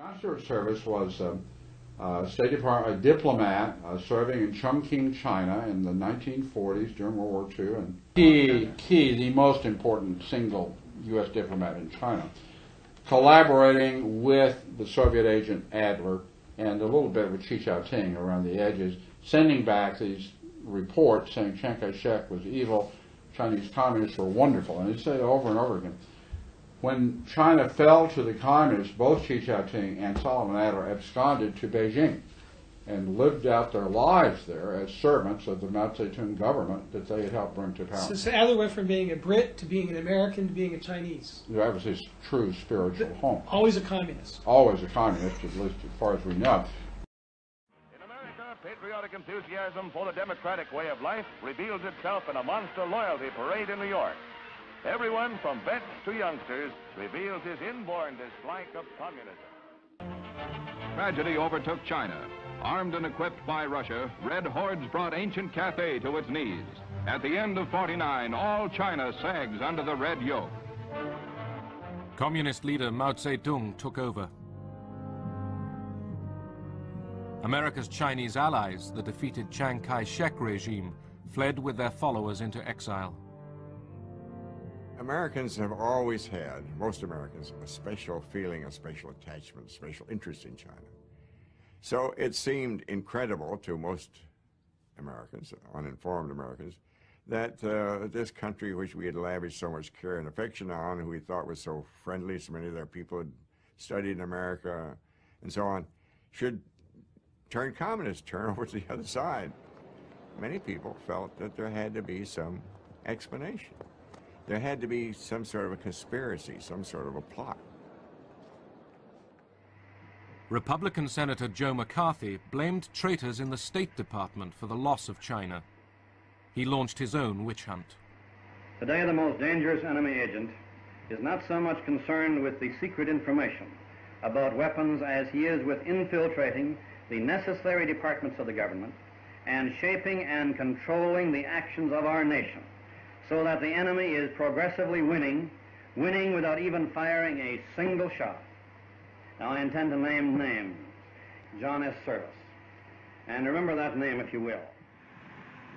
Consular service was State Department diplomat serving in Chongqing, China in the 1940s during World War II, and the most important single U.S. diplomat in China, collaborating with the Soviet agent Adler and a little bit with Chi-Ting around the edges, sending back these reports saying Chiang Kai-shek was evil, Chinese communists were wonderful, and he said it over and over again. When China fell to the communists, both Chi-Ting and Solomon Adler absconded to Beijing and lived out their lives there as servants of the Mao Tse-Tung government that they had helped bring to power. So Adler went from being a Brit to being an American to being a Chinese. That was his true spiritual home. Always a communist. Always a communist, at least as far as we know. In America, patriotic enthusiasm for the democratic way of life reveals itself in a monster loyalty parade in New York. Everyone from vets to youngsters reveals his inborn dislike of communism. Tragedy overtook China. Armed and equipped by Russia, red hordes brought ancient Cathay to its knees. At the end of '49, all China sags under the red yoke. Communist leader Mao Tse-Tung took over. America's Chinese allies, the defeated Chiang Kai-shek regime, fled with their followers into exile. Americans have always had, most Americans, a special feeling, a special attachment, a special interest in China. So it seemed incredible to most Americans, uninformed Americans, that this country which we had lavished so much care and affection on, who we thought was so friendly, so many of their people had studied in America and so on, should turn communist, turn over to the other side. Many people felt that there had to be some explanation. There had to be some sort of a conspiracy, some sort of a plot. Republican Senator Joe McCarthy blamed traitors in the State Department for the loss of China. He launched his own witch hunt. Today, the most dangerous enemy agent is not so much concerned with the secret information about weapons as he is with infiltrating the necessary departments of the government and shaping and controlling the actions of our nation, so that the enemy is progressively winning without even firing a single shot. Now, I intend to name names. John S. Service. And remember that name, if you will.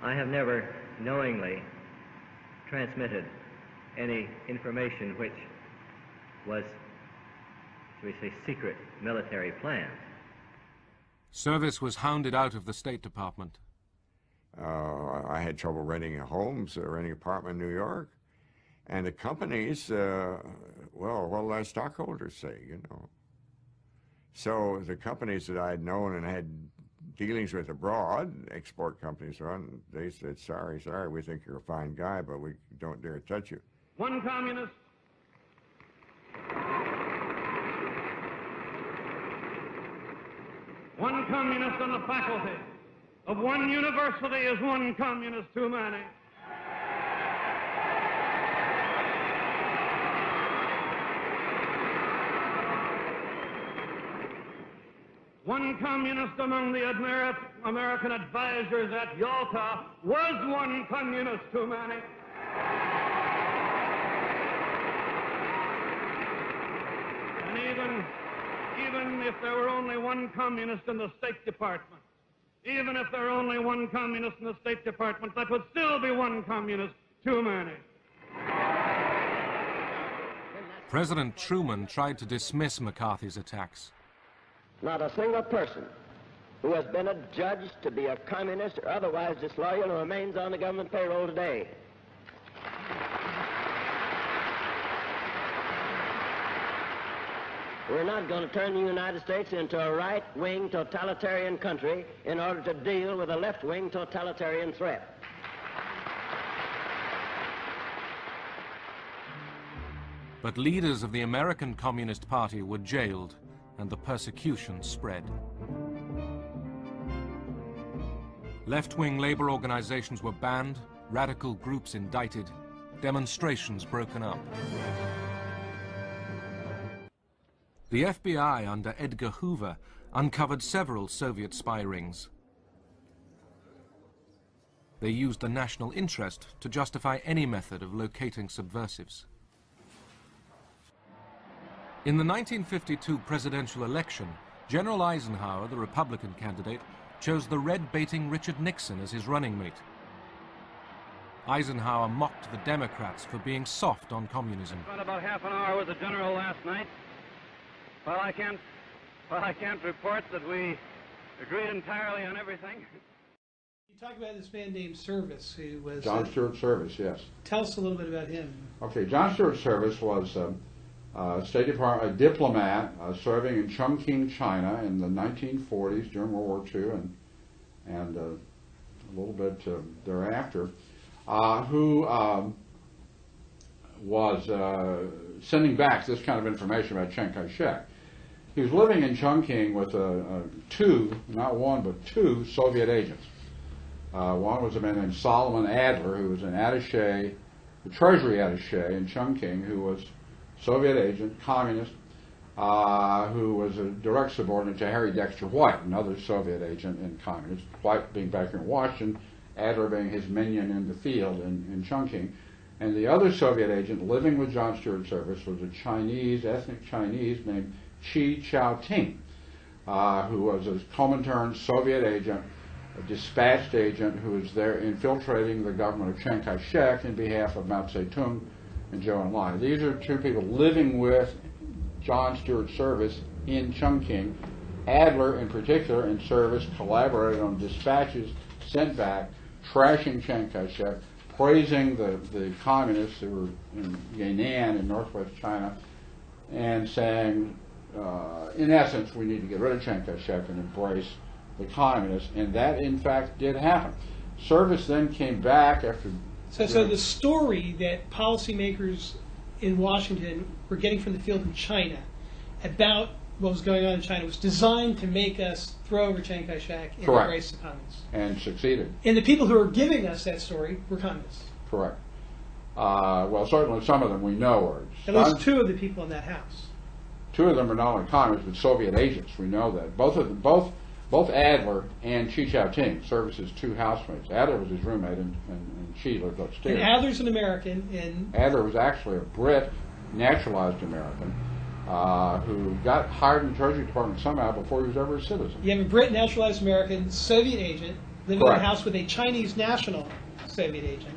I have never knowingly transmitted any information which was, shall we say, secret military plans. Service was hounded out of the State Department. I had trouble renting homes, renting an apartment in New York. And the companies, well, what did our stockholders say, you know? So the companies that I had known and had dealings with abroad, export companies, they said, sorry, we think you're a fine guy, but we don't dare touch you. One communist. One communist on the faculty of one university is one communist too many. One communist among the American advisors at Yalta was one communist too many. And even if there were only one communist in the State Department, even if there were only one communist in the State Department, that would still be one communist too many. President Truman tried to dismiss McCarthy's attacks. Not a single person who has been adjudged to be a communist or otherwise disloyal remains on the government payroll today. We're not going to turn the United States into a right-wing totalitarian country in order to deal with a left-wing totalitarian threat. But leaders of the American Communist Party were jailed, and the persecution spread. Left-wing labor organizations were banned, radical groups indicted, demonstrations broken up. The FBI under Edgar Hoover uncovered several Soviet spy rings. They used the national interest to justify any method of locating subversives. In the 1952 presidential election, General Eisenhower, the Republican candidate, chose the red-baiting Richard Nixon as his running mate. Eisenhower mocked the Democrats for being soft on communism. Spent about half an hour with the general last night. Well, I can't report that we agreed entirely on everything. You talk about this man named Service, who was... John Stuart Service, yes. Tell us a little bit about him. Okay, John Stuart Service was State Department, a diplomat serving in Chongqing, China in the 1940s during World War II and a little bit thereafter, who was sending back this kind of information about Chiang Kai-shek. He was living in Chongqing with two, not one, but two Soviet agents. One was a man named Solomon Adler, who was an attaché, the Treasury attaché in Chongqing, who was Soviet agent, communist, who was a direct subordinate to Harry Dexter White, another Soviet agent and communist. White being back in Washington, Adler being his minion in the field in Chongqing. And the other Soviet agent living with John Stuart Service was a Chinese, ethnic Chinese named Chi-Chao-ting, who was a Comintern Soviet agent, a dispatched agent who was there infiltrating the government of Chiang Kai-shek in behalf of Mao Tse-Tung and Zhou Enlai. These are two people living with John Stuart Service in Chongqing. Adler, in particular, and Service collaborated on dispatches sent back, trashing Chiang Kai-shek, praising the communists who were in Yan'an in northwest China, and saying, in essence, we need to get rid of Chiang Kai-shek and embrace the communists, and that, in fact, did happen. Service then came back after... So the story that policymakers in Washington were getting from the field in China about what was going on in China was designed to make us throw over Chiang Kai-shek and embrace the communists. And succeeded. And the people who were giving us that story were communists. Correct. Well, certainly some of them we know are. At least two of the people in that house. Two of them are not only communists, but Soviet agents. We know that. Both Adler and Chi-Chao-ting, Service's two housemates. Adler was his roommate, and Chi lived upstairs. And Adler's an American. And Adler was actually a Brit, naturalized American, who got hired in the Treasury Department somehow before he was ever a citizen. You have a Brit, naturalized American, Soviet agent, living in a house with a Chinese national Soviet agent.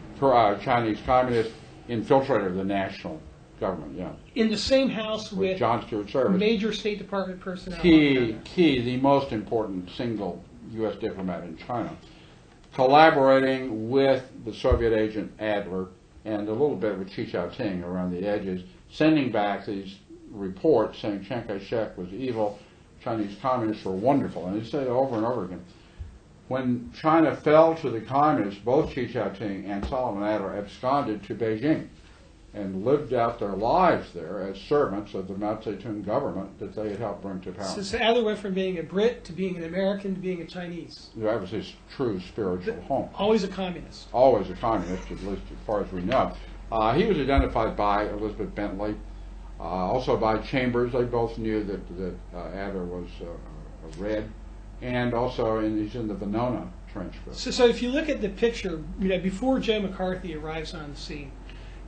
Chinese communist infiltrator of the national government, yeah. In the same house with John Stuart Service. Major State Department personnel. The most important single U.S. diplomat in China, collaborating with the Soviet agent Adler and a little bit with Chi-Chao-ting around the edges, sending back these reports saying Chiang Kai-shek was evil, Chinese communists were wonderful. And he said it over and over again. When China fell to the communists, both Chi-Chao-ting and Solomon Adler absconded to Beijing and lived out their lives there as servants of the Mao Tse-Tung government that they had helped bring to power. So Adler went from being a Brit to being an American to being a Chinese. That was his true spiritual home. Always a communist. Always a communist, at least as far as we know. He was identified by Elizabeth Bentley, also by Chambers. They both knew that Adler was a Red, and also he's in the Venona trench coat. So if you look at the picture, before Joe McCarthy arrives on the scene,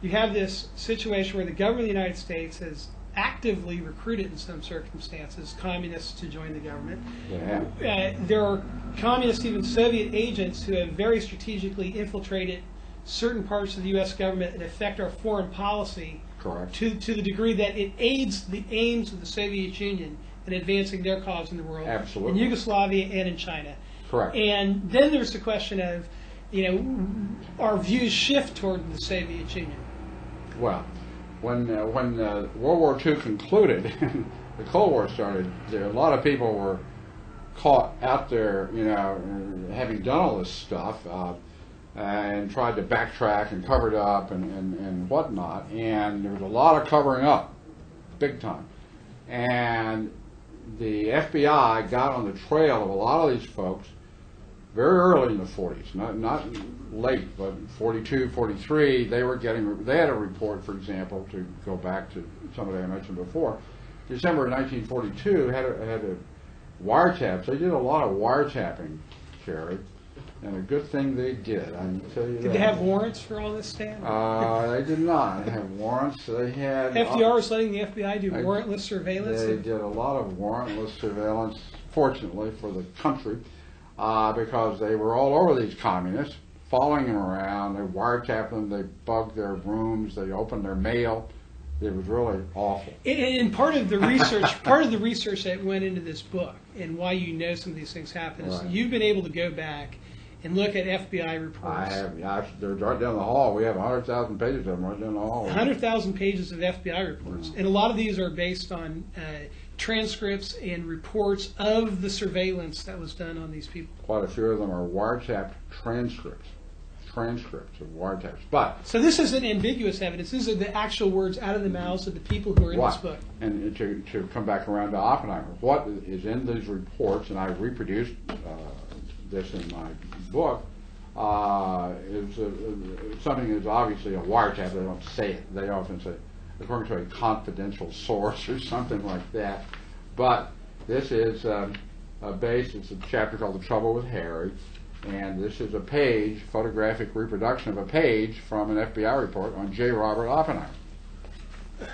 you have this situation where the government of the United States has actively recruited, in some circumstances, communists to join the government. Yeah. There are communist, even Soviet agents who have very strategically infiltrated certain parts of the U.S. government and affect our foreign policy. Correct. To the degree that it aids the aims of the Soviet Union in advancing their cause in the world. Absolutely. In Yugoslavia and in China. Correct. And then there's the question of, our views shift toward the Soviet Union. Well, when World War II concluded, the Cold War started, a lot of people were caught out there, having done all this stuff, and tried to backtrack and cover it up and whatnot. And there was a lot of covering up, big time. And the FBI got on the trail of a lot of these folks very early in the 40s, not late, but 42, 43, they had a report, for example, to go back to somebody I mentioned before, December of 1942 had a wiretaps. They did a lot of wiretapping, Kerry, And a good thing they did, I can tell you that. Did they have warrants for all this, Stan? They did not have warrants. They had... FDR was letting the FBI do warrantless surveillance? They did a lot of warrantless surveillance, fortunately, for the country, because they were all over these communists, following them around. They wiretapped them, they bugged their rooms, they opened their mail. It was really awful. And part of the research that went into this book and why you know some of these things happen is you've been able to go back and look at FBI reports. I have. They're right down the hall. We have 100,000 pages of them right down the hall. 100,000 pages of FBI reports. And a lot of these are based on transcripts and reports of the surveillance that was done on these people. Quite a few of them are wiretapped transcripts of wiretaps. But so this isn't ambiguous evidence. These are the actual words out of the mouths of the people who are in this book. And to come back around to Oppenheimer, what is in these reports, and I reproduced this in my book, is something that's obviously a wiretap. They don't say it. They often say, according to a confidential source or something like that. But this is it's a chapter called The Trouble with Harry. And this is a page, photographic reproduction of a page from an FBI report on J. Robert Oppenheimer. I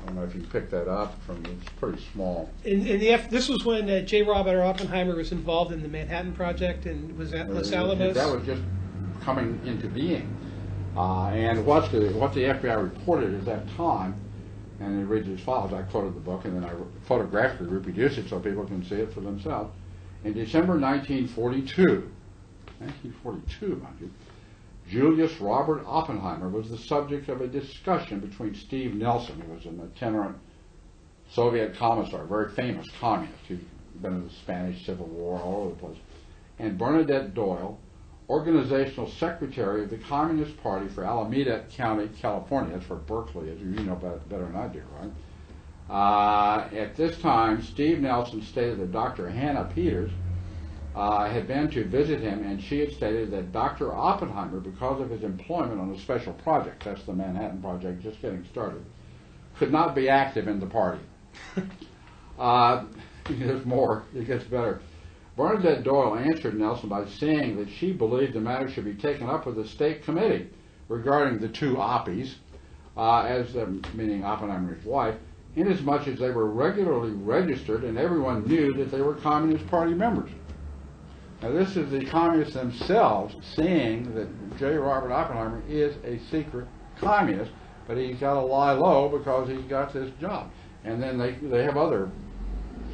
don't know if you can pick that up it's pretty small. This was when J. Robert Oppenheimer was involved in the Manhattan Project and was at Los Alamos? That was just coming into being. And what the FBI reported at that time, and it reads as follows. I quoted the book and then I photographically reproduced it so people can see it for themselves. In December 1942, mind you, Julius Robert Oppenheimer was the subject of a discussion between Steve Nelson, who was an itinerant Soviet commissar, a very famous communist who'd been in the Spanish Civil War, all over the place, and Bernadette Doyle, organizational secretary of the Communist Party for Alameda County, California. That's where Berkeley is. You know better than I do, right? At this time, Steve Nelson stated that Dr. Hannah Peters had been to visit him, and she had stated that Dr. Oppenheimer, because of his employment on a special project, that's the Manhattan Project just getting started, could not be active in the party. There's more. It gets better. Bernadette Doyle answered Nelson by saying that she believed the matter should be taken up with the state committee regarding the two Oppies, meaning Oppenheimer and his wife, inasmuch as they were regularly registered and everyone knew that they were Communist Party members. Now this is the communists themselves saying that J. Robert Oppenheimer is a secret communist, but he's got to lie low because he's got this job. And then they have other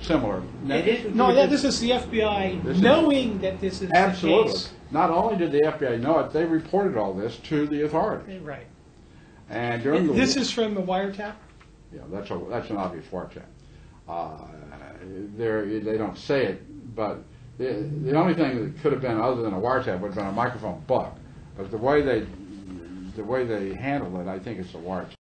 similar... This is the FBI knowing that this is absolutely the case. Not only did the FBI know it, they reported all this to the authorities. Right. And during this is from the wiretap? Yeah, that's an obvious wiretap. They don't say it, but the only thing that could have been other than a wiretap would have been a microphone bug. But the way they handled it, I think it's a wiretap.